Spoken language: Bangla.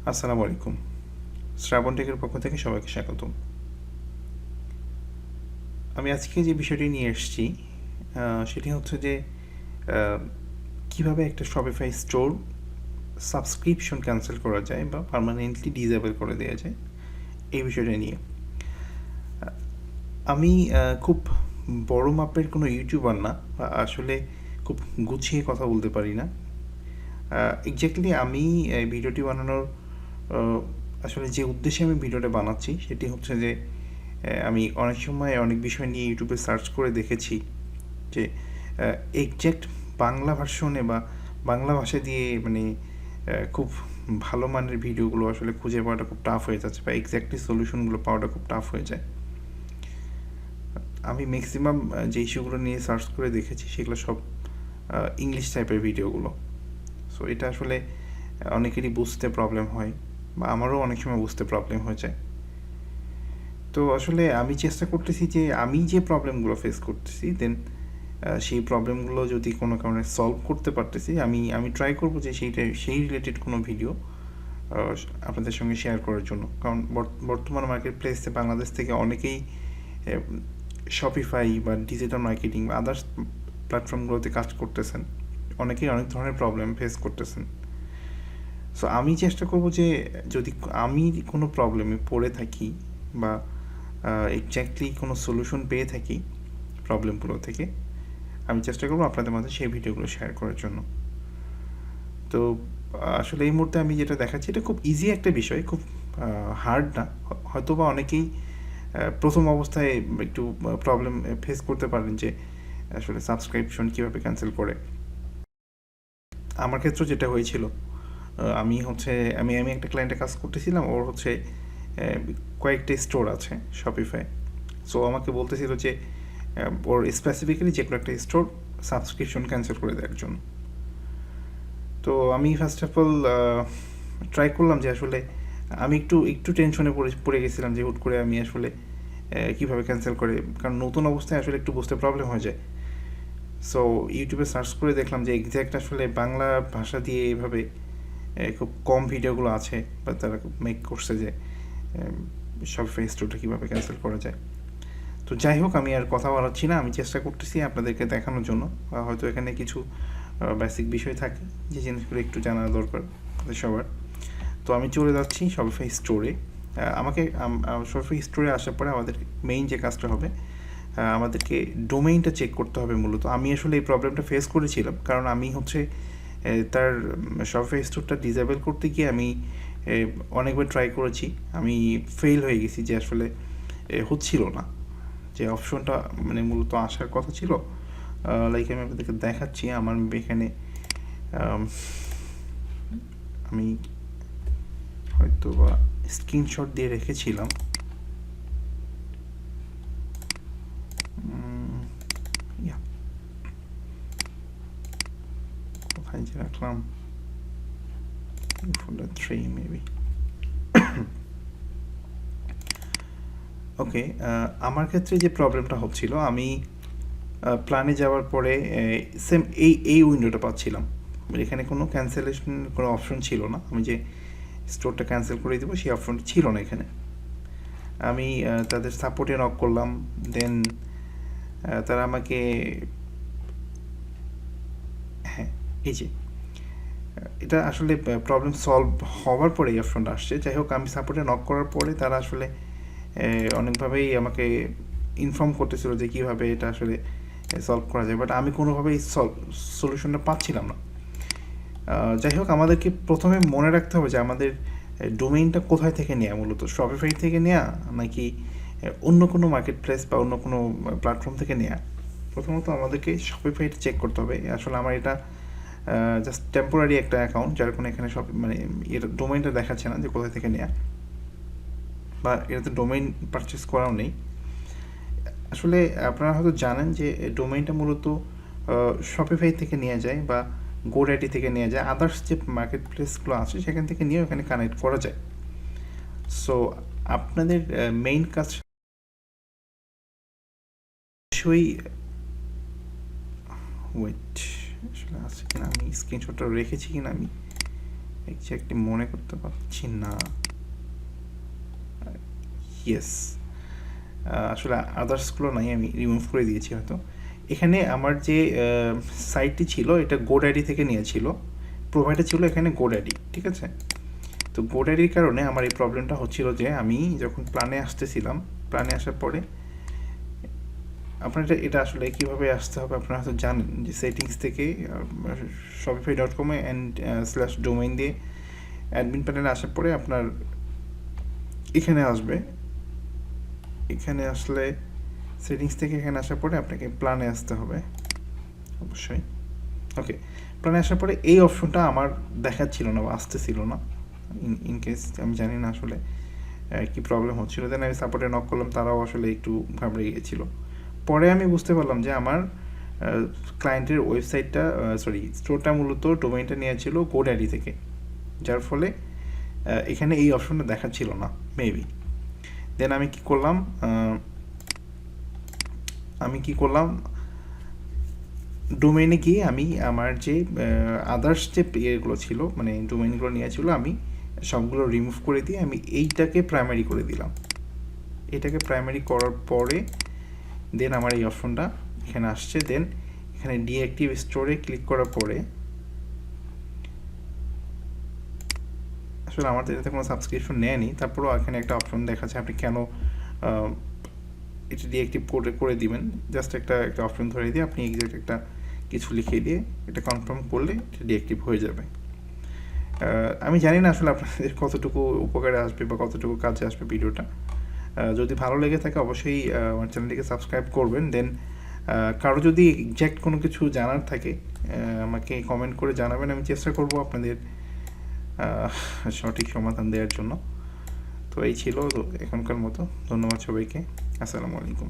আসসালামু আলাইকুম। শ্রাবণ টেকের পক্ষ থেকে সবাইকে স্বাগতম। আমি আজকে যে বিষয়টি নিয়ে এসেছি সেটি হচ্ছে যে আহ, কিভাবে একটা শপিফাই স্টোর সাবস্ক্রিপশন ক্যান্সেল করা যায় বা পার্মানেন্টলি ডিসেবল করে দেওয়া যায়, এই বিষয়টা নিয়ে। আমি খুব বড় মাপের কোনো ইউটিউবার না, বা আসলে খুব গুছিয়ে কথা বলতে পারি না। এক্স্যাক্টলি আমি এই ভিডিওটি বানানোর আহ, আসলে যে উদ্দেশ্যে আমি ভিডিওটা বানাচ্ছি সেটি হচ্ছে যে আমি অনেক সময় অনেক বিষয় নিয়ে ইউটিউবে সার্চ করে দেখেছি যে এক্স্যাক্ট বাংলা ভার্সনে বা বাংলা ভাষা দিয়ে মানে খুব ভালো মানের ভিডিওগুলো আসলে খুঁজে পাওয়াটা খুব টাফ হয়ে যাচ্ছে, বা এক্স্যাক্টলি সলিউশনগুলো পাওয়াটা খুব টাফ হয়ে যায়। আমি ম্যাক্সিমাম যে ইস্যুগুলো নিয়ে সার্চ করে দেখেছি সেগুলো সব ইংলিশ টাইপের ভিডিওগুলো। সো এটা আসলে অনেকেরই বুঝতে প্রবলেম হয়, বা আমারও অনেক সময় বুঝতে প্রবলেম হয়ে যায়। তো আসলে আমি চেষ্টা করতেছি যে আমি যে প্রবলেমগুলো ফেস করতেছি দেন সেই প্রবলেমগুলো যদি কোনো কারণে সলভ করতে পারতেছি, আমি ট্রাই করবো যে সেই রিলেটেড কোনো ভিডিও আপনাদের সঙ্গে শেয়ার করার জন্য। কারণ বর্তমান মার্কেট প্লেসে বাংলাদেশ থেকে অনেকেই শপিফাই বা ডিজিটাল মার্কেটিং বা আদার্স প্ল্যাটফর্মগুলোতে কাজ করতেছেন, অনেকেই অনেক ধরনের প্রবলেম ফেস করতেছেন। সো আমি চেষ্টা করব যে যদি আমি কোনো প্রবলেমে পড়ে থাকি বা এক্স্যাক্টলি কোনো সলিউশন পেয়ে থাকি প্রবলেমগুলো থেকে, আমি চেষ্টা করবো আপনাদের মাঝে সেই ভিডিওগুলো শেয়ার করার জন্য। তো আসলে এই মুহূর্তে আমি যেটা দেখাচ্ছি এটা খুব ইজি একটা বিষয়, খুব হার্ড না। হয়তো বা অনেকেই প্রথম অবস্থায় একটু প্রবলেম ফেস করতে পারেন যে আসলে সাবস্ক্রিপশন কীভাবে ক্যান্সেল করে। আমার ক্ষেত্রে যেটা হয়েছিল, আমি হচ্ছে আমি একটা ক্লায়েন্টের কাজ করতেছিলাম। ওর হচ্ছে কয়েকটা স্টোর আছে শপিফাই। সো আমাকে বলতেছিল যে ওর স্পেসিফিক্যালি যে কোনো একটা স্টোর সাবস্ক্রিপশন ক্যান্সেল করে দেওয়ার জন্য। তো আমি ফার্স্ট অফ অল ট্রাই করলাম যে আসলে আমি একটু একটু টেনশনে পড়ে গেছিলাম যে হুট করে আমি আসলে কীভাবে ক্যান্সেল করে, কারণ নতুন অবস্থায় আসলে একটু বুঝতে প্রবলেম হয়ে যায়। সো ইউটিউবে সার্চ করে দেখলাম যে এক্স্যাক্ট আসলে বাংলা ভাষা দিয়ে এভাবে খুব কম ভিডিওগুলো আছে, বা তারা মেক করছে যে শপিফাই স্টোরটা কীভাবে ক্যান্সেল করা যায়। তো যাই হোক, আমি আর কথা বাড়াচ্ছি না, আমি চেষ্টা করতেছি আপনাদেরকে দেখানোর জন্য। হয়তো এখানে কিছু বেসিক বিষয় থাকে যে জিনিসগুলো একটু জানা দরকার আমাদের সবার। তো আমি চলে যাচ্ছি শপিফাই স্টোরে। আমাকে শপিফাই স্টোরে আসার পরে আমাদের মেইন যে কাজটা হবে, আমাদেরকে ডোমেইনটা চেক করতে হবে। মূলত আমি আসলে এই প্রবলেমটা ফেস করেছিলাম, কারণ আমি হচ্ছে তার শপিফাই স্টোরটা ডিসেবল করতে গিয়ে আমি অনেকবার ট্রাই করেছি। আমি ফেল হয়ে গেছি যে আসলে হচ্ছিল না, যে অপশনটা মানে মূলত আসার কথা ছিল। লাইক আমি আপনাদেরকে দেখাচ্ছি, আমার এখানে আমি হয়তো বা স্ক্রিনশট দিয়ে রেখেছিলাম। কোথায় যে রাখলাম, ফোল্ডার 3 মেবি। ওকে, আমার ক্ষেত্রে যে প্রবলেমটা হচ্ছিল, আমি প্ল্যানে যাওয়ার পরে সেম এই উইন্ডোটা পাচ্ছিলাম। এখানে কোনো ক্যান্সেলেশন কোনো অপশন ছিল না, আমি যে স্টোরটা ক্যান্সেল করে দেবো সেই অপশনটা ছিল না এখানে। আমি তাদের সাপোর্টে নক করলাম, দেন তারা আমাকে, হ্যাঁ এই যে এটা আসলে প্রবলেম সলভ হওয়ার পরে এই অপশনটা আসছে। যাই হোক, আমি সাপোর্টে নক করার পরে তারা আসলে অনেকভাবেই আমাকে ইনফর্ম করতেছিল যে কীভাবে এটা আসলে সলভ করা যায়, বাট আমি কোনোভাবেই সলিউশনটা পাচ্ছিলাম না। যাই হোক, আমাদেরকে প্রথমে মনে রাখতে হবে যে আমাদের ডোমেইনটা কোথায় থেকে নেওয়া, মূলত শপিফাই থেকে নেওয়া নাকি অন্য কোনো মার্কেট প্লেস বা অন্য কোনো প্ল্যাটফর্ম থেকে নেওয়া। প্রথমত আমাদেরকে শপিফাইটা চেক করতে হবে। আসলে আমার এটা জাস্ট টেম্পোরারি একটা অ্যাকাউন্ট, যার কোনো এখানে সব মানে এর ডোমেইনটা দেখাচ্ছে না যে কোথায় থেকে নেওয়া, বা এটাতে ডোমেইন পারচেস করাও নেই। আসলে আপনারা হয়তো জানেন যে ডোমেইনটা মূলত শপিফাই থেকে নেওয়া যায় বা গোডাইটি থেকে নেওয়া যায়, আদার্স যে মার্কেট প্লেসগুলো আছে সেখান থেকে নিয়েও এখানে কানেক্ট করা যায়। সো আপনাদের মেইন কাজ অবশ্যই, ওয়েট আসলে আছে কিনা, আমি স্ক্রিনশটটা রেখেছি কিনা আমি এক্স্যাক্টলি মনে করতে পারছি না। ইয়েস, আসলে আদার্সগুলো নাই, আমি রিমুভ করে দিয়েছি হয়তো। এখানে আমার যে সাইটটি ছিল এটা গোড্যাডি থেকে নিয়েছিল, প্রোভাইডার ছিল এখানে গোড্যাডি, ঠিক আছে। তো গোড্যাডির কারণে আমার এই প্রবলেমটা হচ্ছিল যে আমি যখন প্ল্যানে আসতেছিলাম, প্ল্যানে আসার পরে আপনার এটা আসলে কীভাবে আসতে হবে আপনারা হয়তো জানেন যে সেটিংস থেকে shopify.com-এ /domain দিয়ে অ্যাডমিন প্যানেলে আসার পরে আপনার এখানে আসবে, এখানে আসলে সেটিংস থেকে এখানে আসার পরে আপনাকে প্ল্যানে আসতে হবে অবশ্যই। ওকে, প্ল্যানে আসার পরে এই অপশনটা আমার দেখাচ্ছিল না বা আসতেছিল না, ইন কেস আমি জানি না আসলে কি প্রবলেম হচ্ছিল। দেন আমি সাপোর্টে নক করলাম, তারাও আসলে একটু ঘাবড়ে গিয়েছিল। পরে আমি বুঝতে পারলাম যে আমার ক্লায়েন্টের ওয়েবসাইটটা স্টোরটা মূলত ডোমেইনটা নিয়েছিল গোড্যাডি থেকে, যার ফলে এখানে এই অপশনটা দেখাচ্ছিল না মেবি। দেন আমি কি করলাম, ডোমেইনে গিয়ে আমি আমার যে আদার্স যে ইয়েগুলো ছিল, মানে ডোমেইনগুলো নিয়েছিল, আমি সবগুলো রিমুভ করে দিয়ে আমি এইটাকে প্রাইমারি করে দিলাম। এটাকে প্রাইমারি করার পরে দেন আমার এই অপশনটা এখানে আসছে। দেন এখানে ডিঅ্যাক্টিভ স্টোরে ক্লিক করার পরে আসলে আমার এটাতে কোনো সাবস্ক্রিপশন নেয়নি, তারপরেও এখানে একটা অপশন দেখাচ্ছে আপনি কেন এটা ডিঅ্যাক্টিভ করে দিবেন। জাস্ট একটা অপশন ধরে দিয়ে আপনি এক্সাক্ট একটা কিছু লিখে দিয়ে এটা কনফার্ম করলে এটা ডিঅ্যাক্টিভ হয়ে যাবে। আমি জানি না আসলে আপনাদের কতটুকু উপকারে আসবে বা কতটুকু কাজে আসবে ভিডিওটা। যদি ভালো লেগে থাকে অবশ্যই আমার চ্যানেলটিকে সাবস্ক্রাইব করবেন। দেন কারো যদি এক্স্যাক্ট কোনো কিছু জানার থাকে আমাকে কমেন্ট করে জানাবেন, আমি চেষ্টা করব আপনাদের সঠিক সমাধান দেওয়ার জন্য। তো এই ছিল এখনকার মতো, ধন্যবাদ সবাইকে, আসসালামু আলাইকুম।